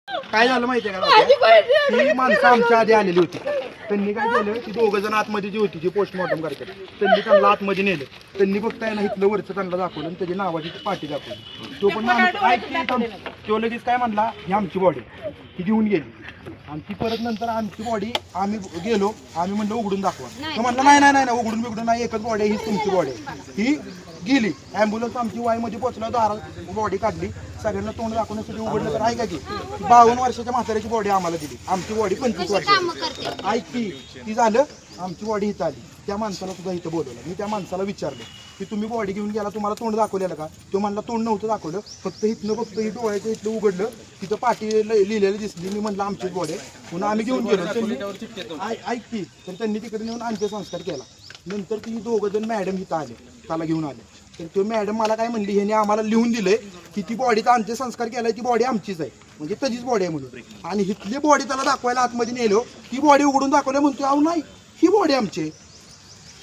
काय झालं माहितीये का, ती माणसं आमच्या आधी आलेली होती. त्यांनी काय केलं, ती दोघं जण आतमध्ये जी होती, जी पोस्टमॉर्टम करतात, त्यांनी त्यांना आतमध्ये नेलं. त्यांनी फक्त आहे ना इथलं वरचं त्यांना दाखवलं आणि त्याची नावाची पाठी दाखवली. तो पण तो लगेच काय म्हणला, ही आमची बॉडी, ती घेऊन गेली. आणि ती परत नंतर आमची बॉडी आम्ही गेलो, आम्ही म्हणलं उघडून दाखवा. तो म्हणला नाही नाही नाही उघडून बिघडून नाही, एकच बॉडी, ही तुमची बॉडी. ही गेली. ॲम्ब्युलन्स आमची वाईमध्ये पोहोचला, दारात बॉडी काढली, सगळ्यांना तोंड दाखवण्यासाठी उघडलं. तर ऐका की 52 वर्षाच्या म्हाताऱ्याची बॉडी आम्हाला दिली, आमची बॉडी 25 वर्षाची. ऐक ती झालं, आमची बॉडी इथं आली. त्या माणसाला सुद्धा इथं बोलवलं. मी त्या माणसाला विचारलं की तुम्ही बॉडी घेऊन गेला, तुम्हाला तोंड दाखवलेलं का? तो म्हणला तोंड नव्हतं दाखवलं, फक्त इथनं फक्त ही डोळ्याचं इथलं उघडलं, तिथं पाठी लिहिलेली दिसली. मी म्हणलं आमचीच बॉडी आहे. पुन्हा आम्ही घेऊन गेलो. ऐक की, तर त्यांनी तिकडे नेऊन अंत्यसंस्कार केला. नंतर ती दोघं जण मॅडम इथं आले, त्याला घेऊन आले. तर तो मॅडम मला काय म्हणली, ह्याने आम्हाला लिहून दिलंय की ती बॉडीचा अंत्यसंस्कार केलाय, ती बॉडी आमचीच आहे, म्हणजे त्याचीच बॉडी आहे म्हणून. आणि इथली बॉडी त्याला दाखवायला आतमध्ये नेलो, ती बॉडी उघडून दाखवल्या. म्हणतो अहो नाही, ही बॉडी आमची आहे.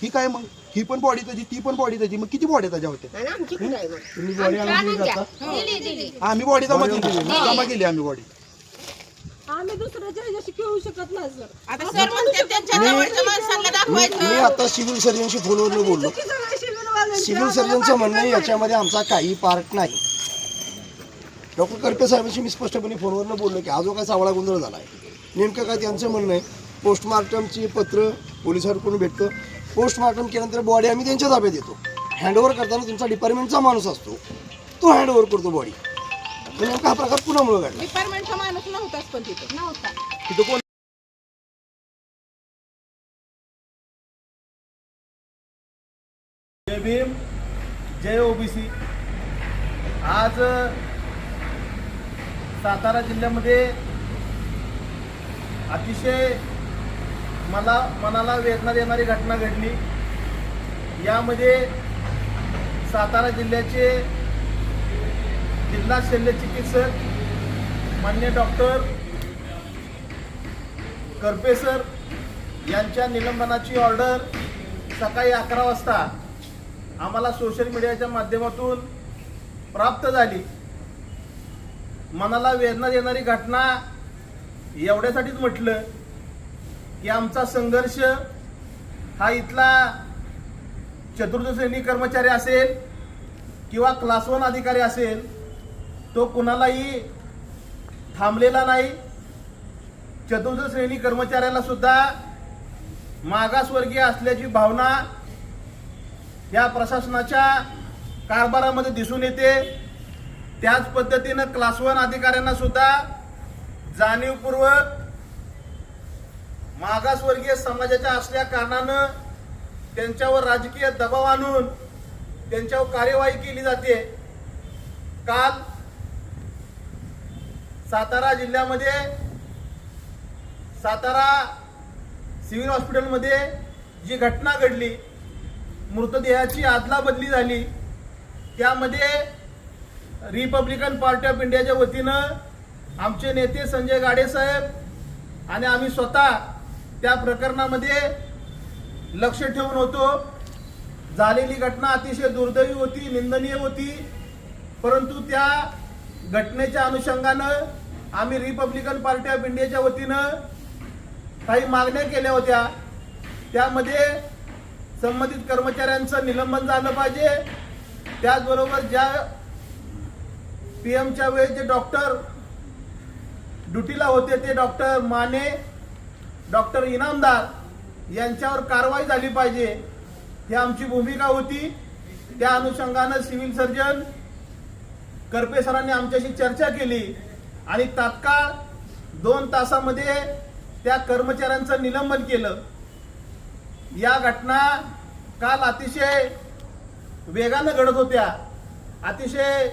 ही काय मग, ही पण बॉडी त्याची, ती पण बॉडी त्याची, मग किती बॉडी त्याच्या होत्या? आम्ही बॉडी जमा केली, जमा केली आम्ही बॉडी. आम्ही दुसऱ्याच्या ह्याच्याशी खेळू शकत नाही सर. आता सर म्हणते त्यांच्या जवळच्या माणसाला दाखवायचं. मी आता सिव्हिल सर्जनशी फोनवरून बोललो. सिव्हिल सर्जनचं म्हणणं आहे याच्यामध्ये आमचा काही पार्ट नाही. डॉक्टर करपे साहेबांशी मी स्पष्टपणे फोनवरून बोललो की हा जो काय सावळा गोंधळ झाला आहे, नेमकं काय त्यांचं म्हणणं आहे. पोस्टमार्टमची पत्र पोलिसांकडून भेटतं, पोस्टमार्टम केल्यानंतर बॉडी आम्ही त्यांच्या ताब्यात देतो. हँडओव्हर करताना तुमचा डिपार्टमेंटचा माणूस असतो, तो हँडओव्हर करतो बॉडी. नेमका हा प्रकार पुण्यामुळे घडला. डिपार्टमेंटचा माणूस नव्हताच, पण तिथे नव्हता. तिथं कोण जय भीम, जय ओबीसी. आज सातारा जिल्ह्यामध्ये अतिशय मनाला वेदना देणारी घटना घडली. यामध्ये सातारा जिल्ह्याचे जिल्हा शल्यचिकित्सक मान्य डॉक्टर करपे सर यांच्या निलंबनाची ऑर्डर सकाळी 11 वाजता आम्हाला सोशल मीडियाच्या माध्यमातून प्राप्त झाली. मनाला वेदना देणारी घटना एवढ्यासाठीच म्हटलं की आमचा संघर्ष हा इथला चतुर्थ श्रेणी कर्मचारी असेल किंवा क्लास 1 अधिकारी असेल, तो कुणालाही थांबलेला नाही. चतुर्थ श्रेणी कर्मचाऱ्याला सुद्धा मागासवर्गीय असल्याची भावना या प्रशासनाच्या कारभारामध्ये दिसून येते. त्याच पद्धतीनं क्लास 1 अधिकाऱ्यांना सुद्धा जाणीवपूर्वक मागासवर्गीय समाजाच्या असल्या कारणानं त्यांच्यावर राजकीय दबाव आणून त्यांच्यावर कार्यवाही केली जाते. काल सातारा जिल्ह्यामध्ये सातारा सिव्हिल हॉस्पिटलमध्ये जी घटना घडली, मृतदेहाची अदलाबदली झाली, त्यामध्ये रिपब्लिकन पार्टी ऑफ इंडियाच्या वतीनं आमचे नेते संजय गाडे साहेब आणि आम्ही स्वतः त्या प्रकरणामध्ये लक्ष ठेवून होतो. झालेली घटना अतिशय दुर्दैवी होती, निंदनीय होती, परंतु त्या घटनेच्या अनुषंगानं आम्ही रिपब्लिकन पार्टी ऑफ इंडियाच्या वतीनं काही मागण्या केल्या होत्या. त्यामध्ये संबंधित कर्मचाऱ्यांचं निलंबन झालं पाहिजे. त्याचबरोबर ज्या पीएमच्या वेळेस जे डॉक्टर ड्युटीला होते ते डॉक्टर माने, डॉक्टर इनामदार यांच्यावर कारवाई झाली पाहिजे, ही आमची भूमिका होती. त्या अनुषंगानं सिव्हिल सर्जन करपे सरांनी आमच्याशी चर्चा केली आणि तात्काळ 2 तासामध्ये त्या कर्मचाऱ्यांचं निलंबन केलं. या घटना काल अतिशय वेगानं घडत होत्या. अतिशय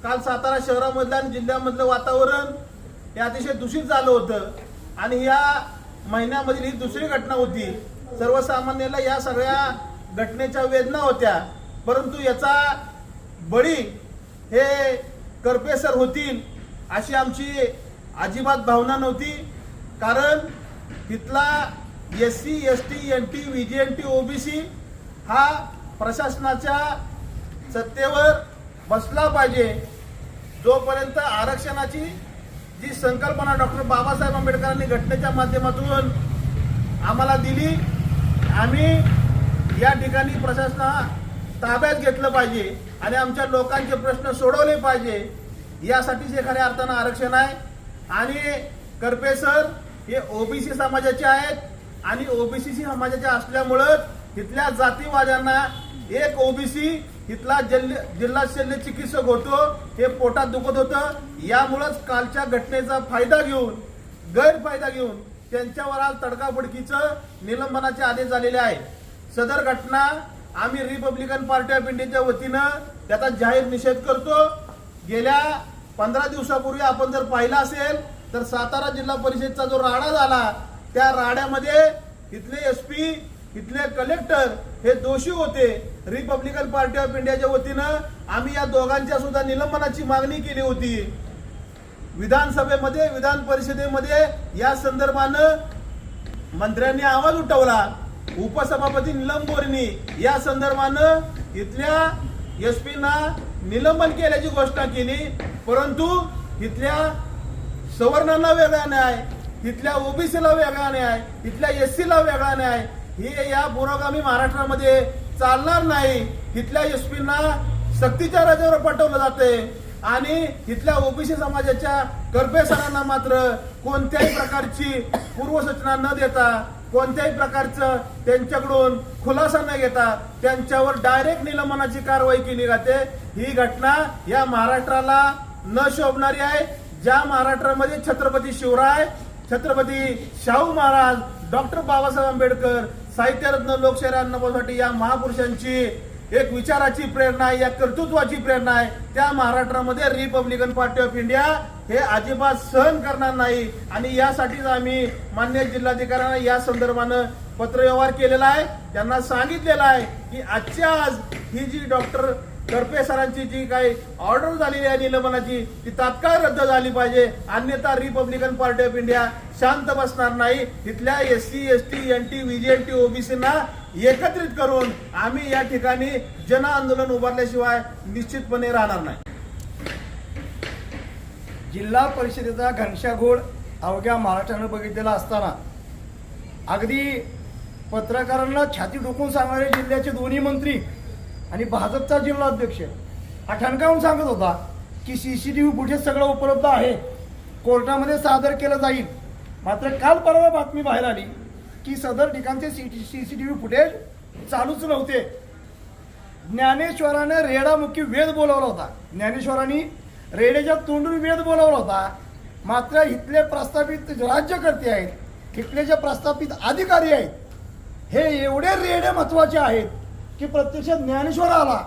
काल सातारा शहरामधलं आणि जिल्ह्यामधलं वातावरण हे अतिशय दूषित झालं होतं आणि या महिन्यामधील ही दुसरी घटना होती. सर्वसामान्याला या सगळ्या घटनेच्या वेदना होत्या, परंतु याचा बळी हे करपे सर होतील अशी आमची अजिबात भावना नव्हती. कारण तिथला SC, ST, NT, VGNT, OBC हा प्रशासनाच्या सत्तेवर बसला पाहिजे. जोपर्यंत आरक्षणाची जी संकल्पना डॉक्टर बाबासाहेब आंबेडकरांनी घटनेच्या माध्यमातून आम्हाला दिली, आम्ही या ठिकाणी प्रशासना ताब्यात घेतलं पाहिजे आणि आमच्या लोकांचे प्रश्न सोडवले पाहिजे, यासाठीच हे खऱ्या अर्थानं आरक्षण आहे. आणि करपे सर हे ओबीसी समाजाचे आहेत आणि ओबीसी समाजाचे असल्यामुळं इथल्या जातीवाद्यांना एक ओबीसी इथला जिल्हा शल्य चिकित्सक होतो, हे पोटात दुखत होतं, यामुळंच कालच्या घटनेचा फायदा घेऊन गैरफायदा घेऊन त्यांच्यावर आज तडकाफडकीचं निलंबनाचे आदेश झालेले आहे. सदर घटना आम्ही रिपब्लिकन पार्टी ऑफ इंडियाच्या वतीनं त्याचा जाहीर निषेध करतो. गेल्या 15 दिवसापूर्वी आपण जर पाहिला असेल तर सातारा जिल्हा परिषदचा जो राडा झाला, त्या राड्यामध्ये इथले एसपी इथले कलेक्टर हे दोषी होते. रिपब्लिकन पार्टी ऑफ इंडियाच्या वतीनं आम्ही या दोघांच्या सुद्धा निलंबनाची मागणी केली होती. विधानसभेमध्ये विधान परिषदेमध्ये या संदर्भानं मंत्र्यांनी आवाज उठवला. उपसभापती नीलम गोरेंनी या संदर्भानं इथल्या एसपीना निलंबन केल्याची घोषणा केली, परंतु इथल्या सवर्णांना वेगळा न्याय, इथल्या ओबीसीला वेगळा न्याय, इथल्या एससीला वेगळा न्याय हे या पुरोगामी महाराष्ट्रामध्ये चालणार नाही. इथल्या एसपीना सक्तीच्या रजेवर पाठवलं जाते आणि इथल्या ओबीसी समाजाच्या करपे सरांना मात्र कोणत्याही प्रकारची पूर्वसूचना न देता, कोणत्याही प्रकारचं त्यांच्याकडून खुलासा न घेता त्यांच्यावर डायरेक्ट निलंबनाची कारवाई केली जाते. ही घटना या महाराष्ट्राला न शोभणारी आहे. ज्या महाराष्ट्रामध्ये छत्रपती शिवराय, छत्रपती शाहू महाराज, डॉक्टर बाबासाहेब आंबेडकर, साहित्यरत्न लोकशाही अन्नपूर्णासाठी या महापुरुषांची एक विचाराची प्रेरणा आहे, या कर्तृत्वाची प्रेरणा आहे, त्या महाराष्ट्रामध्ये रिपब्लिकन पार्टी ऑफ इंडिया हे अजिबात सहन करणार नाही. आणि यासाठीच आम्ही मान्य जिल्हाधिकाऱ्यांना या संदर्भानं पत्रव्यवहार केलेला आहे. त्यांना सांगितलेलं आहे की आजच्या आज ही जी डॉक्टर करपे सरांची जी काही ऑर्डर झालेली आहे निलंबनाची, ती तात्काळ रद्द झाली पाहिजे, अन्यथा रिपब्लिकन पार्टी ऑफ इंडिया शांत बसणार नाही. इथल्या एससी, एसटी, एनटी, व्हीजीएनटी, ओबीसींना एकत्रित करून आम्ही या ठिकाणी जन आंदोलन उभारल्याशिवाय निश्चितपणे राहणार नाही. जिल्हा परिषदेचा घनशाघोळ अवघ्या महाराष्ट्रानं बघितलेला असताना अगदी पत्रकारांना छाती ठोकून सांगणारे जिल्ह्याचे दोन्ही मंत्री आणि भाजपचा जिल्हाध्यक्ष हा ठणकावून सांगत होता की सीसीटीव्ही फुटेज सगळं उपलब्ध आहे, कोर्टामध्ये सादर केलं जाईल. मात्र काल परवा बातमी बाहेर आली की सदर ठिकाणचे सीसीटीव्ही फुटेज चालूच नव्हते. ज्ञानेश्वरानं रेडामुखी वेद बोलावला होता, ज्ञानेश्वरांनी रेड्याच्या तोंडून वेद बोलावला होता. मात्र इथले प्रस्थापित राज्यकर्ते आहेत, इथले जे प्रस्थापित अधिकारी आहेत, हे एवढे रेडे महत्वाचे आहेत की प्रत्यक्ष ज्ञानेश्वर आला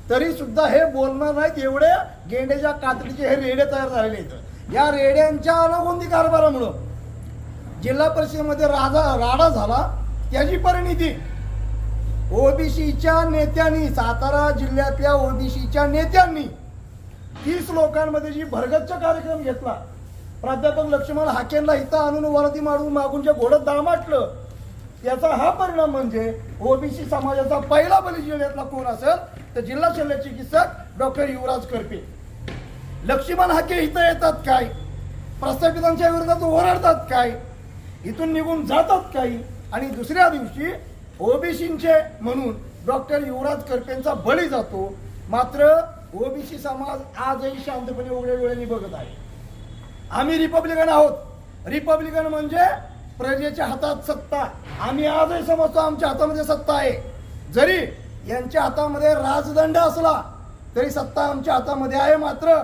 तरी सुद्धा हे बोलणार नाहीत. एवढे गेंड्याच्या कातडीचे हे रेडे तयार झालेले आहेत. या रेड्यांच्या अनगोंदी कारभारामुळं जिल्हा परिषदेमध्ये राडा झाला, त्याची परिणिती ओबीसीच्या नेत्यांनी, सातारा जिल्ह्यातल्या ओबीसीच्या नेत्यांनी 30 लोकांमध्ये जी भरगच्च कार्यक्रम घेतला, प्राध्यापक लक्ष्मण हाकेंना इथं आणून वरती मागून जे घोडं दामाटलं, याचा हा परिणाम म्हणजे ओबीसी समाजाचा पहिला बली जिल्ह्यातला कोण असेल तर जिल्हा शल्य चिकित्सक डॉक्टर युवराज करपे. लक्ष्मण हाके इथं येतात काय, प्रस्थापितांच्या विरोधात ओरडतात काय, इथून निघून जातात काही, आणि दुसऱ्या दिवशी ओबीसींचे म्हणून डॉक्टर युवराज करपेंचा बळी जातो. मात्र ओबीसी समाज आजही शांतपणे उघड्या डोळ्यांनी बघत आहे. आम्ही रिपब्लिकन आहोत. रिपब्लिकन म्हणजे प्रजेच्या हातात सत्ता. आम्ही आजही समजतो आमच्या हातामध्ये सत्ता आहे. जरी यांच्या हातामध्ये राजदंड असला तरी सत्ता आमच्या हातामध्ये आहे. मात्र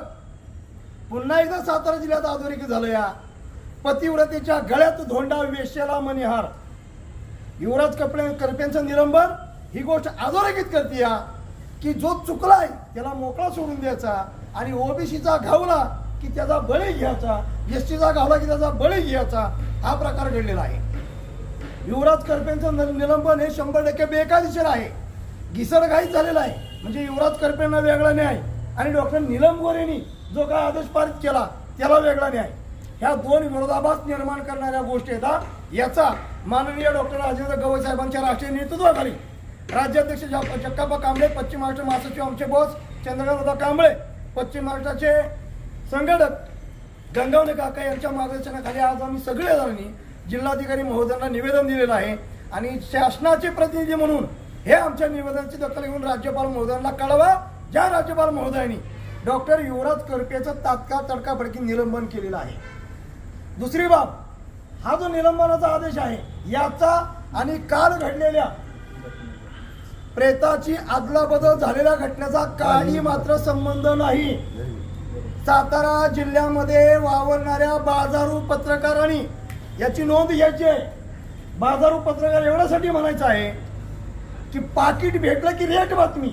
पुन्हा एकदा सातारा जिल्ह्यात अधोरेखित झालं. या पतिव्रतेच्या गळ्यात धोंडा, वेश्याला मणिहार. युवराज करपेंचं निलंबन ही गोष्ट अधोरेखित करते या की जो चुकलाय त्याला मोकळा सोडून द्यायचा आणि ओबीसीचा घावला की त्याचा बळी घ्यायचा, एसटीचा घावला की त्याचा बळी घ्यायचा, हा प्रकार घडलेला आहे. युवराज करपेंचं निलंबन हे 100% बेकायदेशीर आहे, घिसडघाईत झालेला आहे. म्हणजे युवराज करपेंना वेगळा न्याय आणि डॉक्टर नीलम गोरेंनी जो काय आदेश पारित केला त्याला वेगळा न्याय, ह्या दोन विरोधाभास निर्माण करणाऱ्या गोष्टी आहेत. याचा माननीय डॉक्टर राजेंद्र गवई साहेबांच्या राष्ट्रीय नेतृत्वाखाली राज्याध्यक्ष जगप्पा कांबळे, पश्चिम महाराष्ट्र महासचिव आमचे बॉस चंद्रकांत कांबळे, पश्चिम महाराष्ट्राचे संघटक गंगावणे काका यांच्या मार्गदर्शनाखाली आज आम्ही सगळेजणांनी जिल्हाधिकारी महोदयांना निवेदन दिलेलं आहे आणि शासनाचे प्रतिनिधी म्हणून हे आमच्या निवेदनाची दखल घेऊन राज्यपाल महोदयांना कळवा, ज्या राज्यपाल महोदयांनी डॉक्टर युवराज करपेचं तात्काळ तडकाफडकी निलंबन केलेलं आहे. दुसरी बाब, हा जो निलंबनाचा आदेश आहे याचा आणि काल घडलेल्या प्रेताची अदलाबदल झालेल्या घटनेचा काही मात्र संबंध नाही. सातारा जिल्ह्यामध्ये वावरणाऱ्या बाजारू पत्रकारांनी याची नोंद घ्यायची आहे. बाजारू पत्रकार एवढ्यासाठी म्हणायचं आहे की पाकिट भेटलं की रेट बातमी.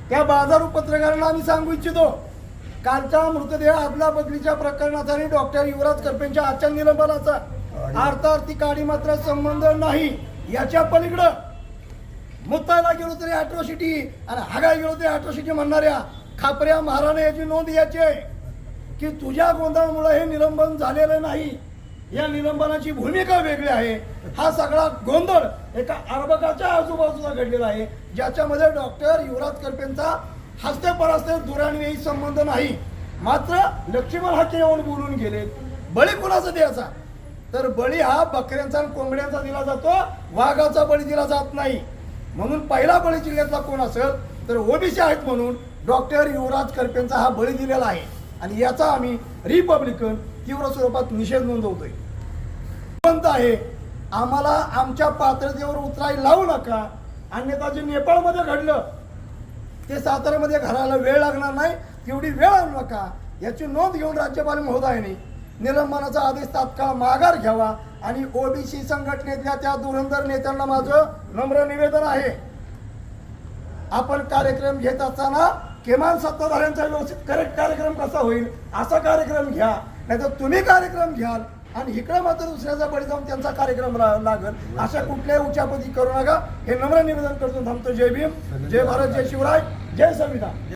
त्या बाजारू पत्रकारांना आम्ही सांगू इच्छितो, कालच्या मृतदेह अदला बदलीच्या प्रकरणाचा आणि डॉक्टर युवराज करपेंच्या आजच्या निलंबनाचा अर्थार्थी काडी मात्र संबंध नाही. याच्या पलीकडं मुतायला गेलो तरी अॅट्रॉसिटी आणि हागायला गेलो तरी अॅट्रॉसिटी म्हणणाऱ्या खापऱ्या महाराणे याची नोंद घ्यायची आहे की तुझ्या गोंधळामुळे हे निलंबन झालेलं नाही. या निलंबनाची भूमिका वेगळी आहे. हा सगळा गोंधळ एका अर्भकाच्या आजूबाजूला घडलेला आहे, ज्याच्यामध्ये डॉक्टर युवराज करपेंचा हस्ते परास्ते दुराणीही संबंध नाही. मात्र लक्ष्मण हाके येऊन बोलून गेले. बळी कुणाचा द्यायचा, तर बळी हा बकऱ्यांचा आणि कोंबड्यांचा दिला जातो, वाघाचा बळी दिला जात नाही. म्हणून पहिला बळी जिल्ह्यातला कोण असेल तर ओबीसी आहेत म्हणून डॉक्टर युवराज करपेंचा हा बळी दिलेला आहे आणि याचा आम्ही रिपब्लिकन तीव्र स्वरूपात निषेध नोंदवतोय. आहे आम्हाला आमच्या पात्रतेवर उतरायला लावू नका, अन्यथा जे नेपाळमध्ये घडलं ते साताऱ्यामध्ये घराला वेळ लागणार नाही, तेवढी वेळ आणू नका. याची नोंद घेऊन राज्यपाल महोदयांनी निलंबनाचा आदेश तात्काळ माघार घ्यावा आणि ओबीसी संघटनेतल्या त्या धुरंधर नेत्यांना माझं नम्र निवेदन आहे, आपण कार्यक्रम घेत असताना किमान सत्ताधाऱ्यांचा व्यवस्थित करेक्ट कार्यक्रम कसा होईल असा कार्यक्रम घ्या, नाहीतर तुम्ही कार्यक्रम घ्याल आणि इकडे मात्र दुसऱ्याचा बळी जाऊन त्यांचा कार्यक्रम लागल अशा कुठल्याही उचापती करू नका. हे नम्र निवेदन करतो थांबतो. जय भीम, जय भारत, जय शिवराय, जय संविधान.